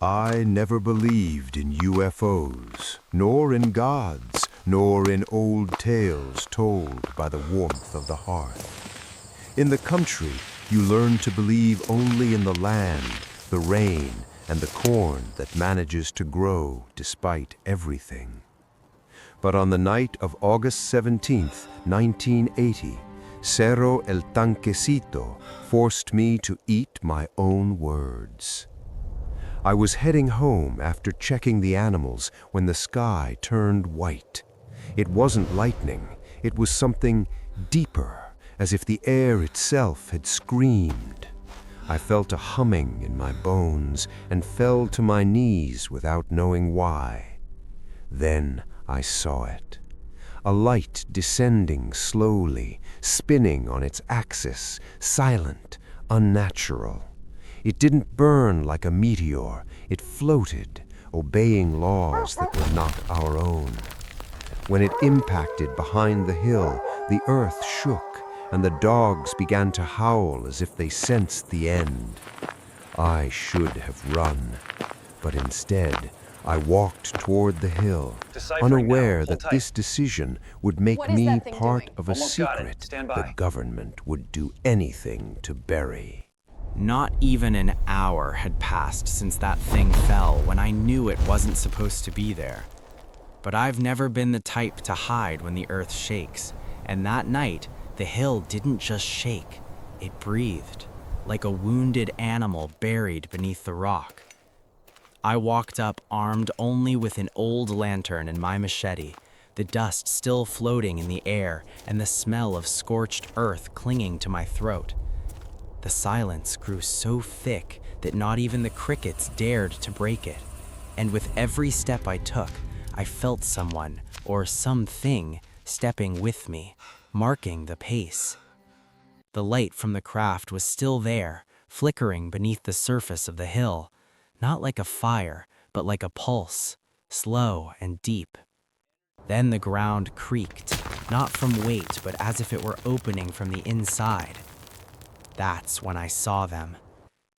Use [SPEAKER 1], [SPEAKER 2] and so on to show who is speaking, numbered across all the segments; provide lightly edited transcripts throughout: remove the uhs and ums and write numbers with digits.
[SPEAKER 1] I never believed in UFOs, nor in gods, nor in old tales told by the warmth of the hearth. In the country, you learn to believe only in the land, the rain, and the corn that manages to grow despite everything. But on the night of August 17th, 1980, Cerro el Tanquecito forced me to eat my own words. I was heading home after checking the animals when the sky turned white. It wasn't lightning, it was something deeper, as if the air itself had screamed. I felt a humming in my bones and fell to my knees without knowing why. Then I saw it. A light descending slowly, spinning on its axis, silent, unnatural. It didn't burn like a meteor, it floated, obeying laws that were not our own. When it impacted behind the hill, the earth shook, and the dogs began to howl as if they sensed the end. I should have run, but instead, I walked toward the hill, unaware that this decision would make me part of a secret the government would do anything to bury.
[SPEAKER 2] Not even an hour had passed since that thing fell when I knew it wasn't supposed to be there. But I've never been the type to hide when the earth shakes, and that night, the hill didn't just shake, it breathed, like a wounded animal buried beneath the rock. I walked up armed only with an old lantern and my machete, the dust still floating in the air and the smell of scorched earth clinging to my throat. The silence grew so thick that not even the crickets dared to break it, and with every step I took, I felt someone, or something, stepping with me, marking the pace. The light from the craft was still there, flickering beneath the surface of the hill, not like a fire, but like a pulse, slow and deep. Then the ground creaked, not from weight, but as if it were opening from the inside. That's when I saw them.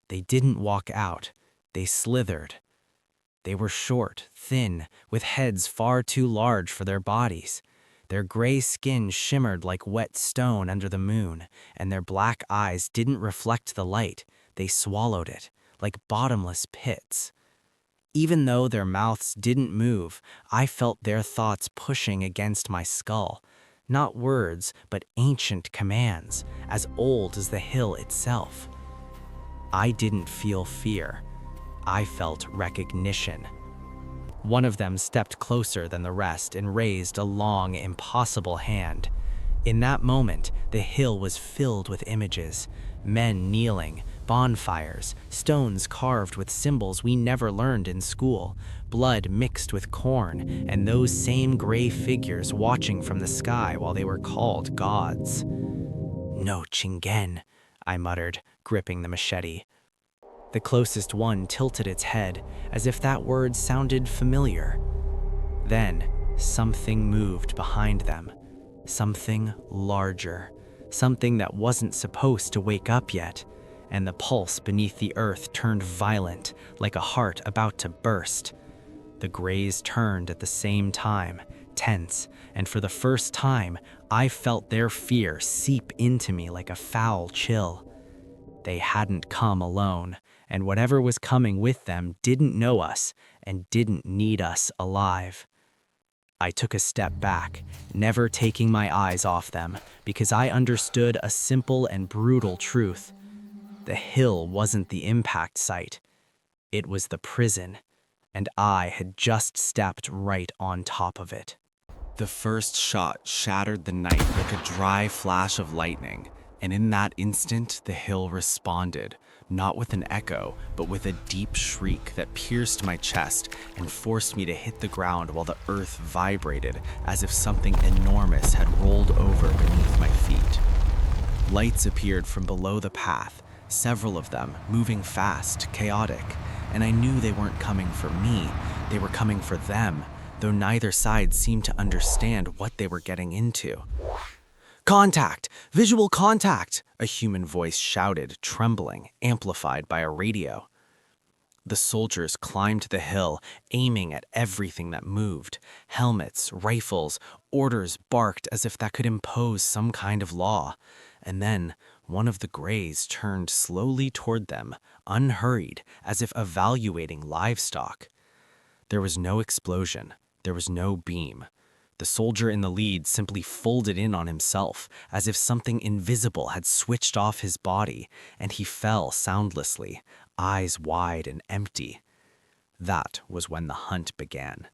[SPEAKER 2] They didn't walk out, they slithered. They were short, thin, with heads far too large for their bodies. Their gray skin shimmered like wet stone under the moon, and their black eyes didn't reflect the light, they swallowed it, like bottomless pits. Even though their mouths didn't move, I felt their thoughts pushing against my skull. Not words, but ancient commands, as old as the hill itself. I didn't feel fear. I felt recognition. One of them stepped closer than the rest and raised a long, impossible hand. In that moment, the hill was filled with images. Men kneeling, bonfires, stones carved with symbols we never learned in school, blood mixed with corn, and those same gray figures watching from the sky while they were called gods. "No Chingen," I muttered, gripping the machete. The closest one tilted its head, as if that word sounded familiar. Then, something moved behind them. Something larger. Something that wasn't supposed to wake up yet. And the pulse beneath the earth turned violent, like a heart about to burst. The grays turned at the same time, tense, and for the first time, I felt their fear seep into me like a foul chill. They hadn't come alone, and whatever was coming with them didn't know us and didn't need us alive. I took a step back, never taking my eyes off them, because I understood a simple and brutal truth. The hill wasn't the impact site. It was the prison, and I had just stepped right on top of it. The first shot shattered the night like a dry flash of lightning, and in that instant, the hill responded, not with an echo, but with a deep shriek that pierced my chest and forced me to hit the ground while the earth vibrated as if something enormous had rolled over beneath my feet. Lights appeared from below the path, several of them, moving fast, chaotic, and I knew they weren't coming for me, they were coming for them, though neither side seemed to understand what they were getting into. "Contact! Visual contact!" a human voice shouted, trembling, amplified by a radio. The soldiers climbed the hill, aiming at everything that moved. Helmets, rifles, orders barked as if that could impose some kind of law. And then one of the Greys turned slowly toward them, unhurried, as if evaluating livestock. There was no explosion. There was no beam. The soldier in the lead simply folded in on himself, as if something invisible had switched off his body, and he fell soundlessly, eyes wide and empty. That was when the hunt began.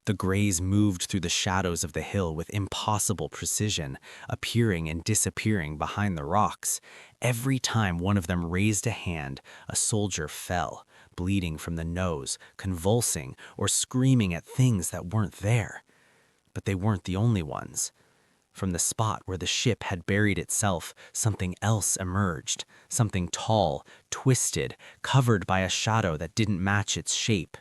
[SPEAKER 2] The Greys moved through the shadows of the hill with impossible precision, appearing and disappearing behind the rocks. Every time one of them raised a hand, a soldier fell, bleeding from the nose, convulsing, or screaming at things that weren't there. But they weren't the only ones. From the spot where the ship had buried itself, something else emerged, something tall, twisted, covered by a shadow that didn't match its shape.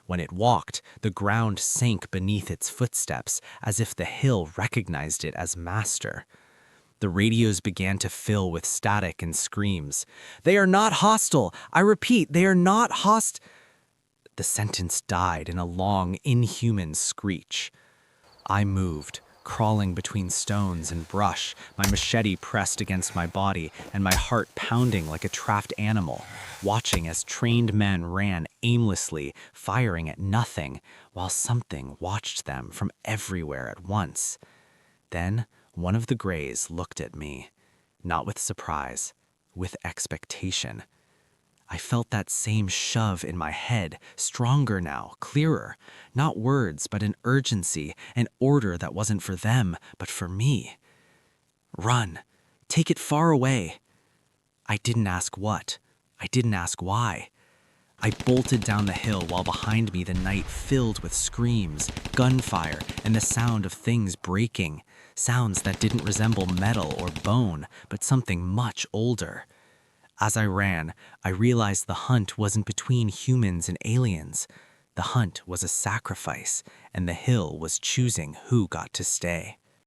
[SPEAKER 2] When it walked, the ground sank beneath its footsteps, as if the hill recognized it as master. The radios began to fill with static and screams. "They are not hostile! I repeat, they are not host—" The sentence died in a long, inhuman screech. I moved, crawling between stones and brush, my machete pressed against my body and my heart pounding like a trapped animal, watching as trained men ran aimlessly, firing at nothing, while something watched them from everywhere at once. Then one of the Greys looked at me, not with surprise, with expectation. I felt that same shove in my head, stronger now, clearer. Not words, but an urgency, an order that wasn't for them, but for me. Run. Take it far away. I didn't ask what. I didn't ask why. I bolted down the hill while behind me the night filled with screams, gunfire, and the sound of things breaking. Sounds that didn't resemble metal or bone, but something much older. As I ran, I realized the hunt wasn't between humans and aliens. The hunt was a sacrifice, and the hill was choosing who got to stay.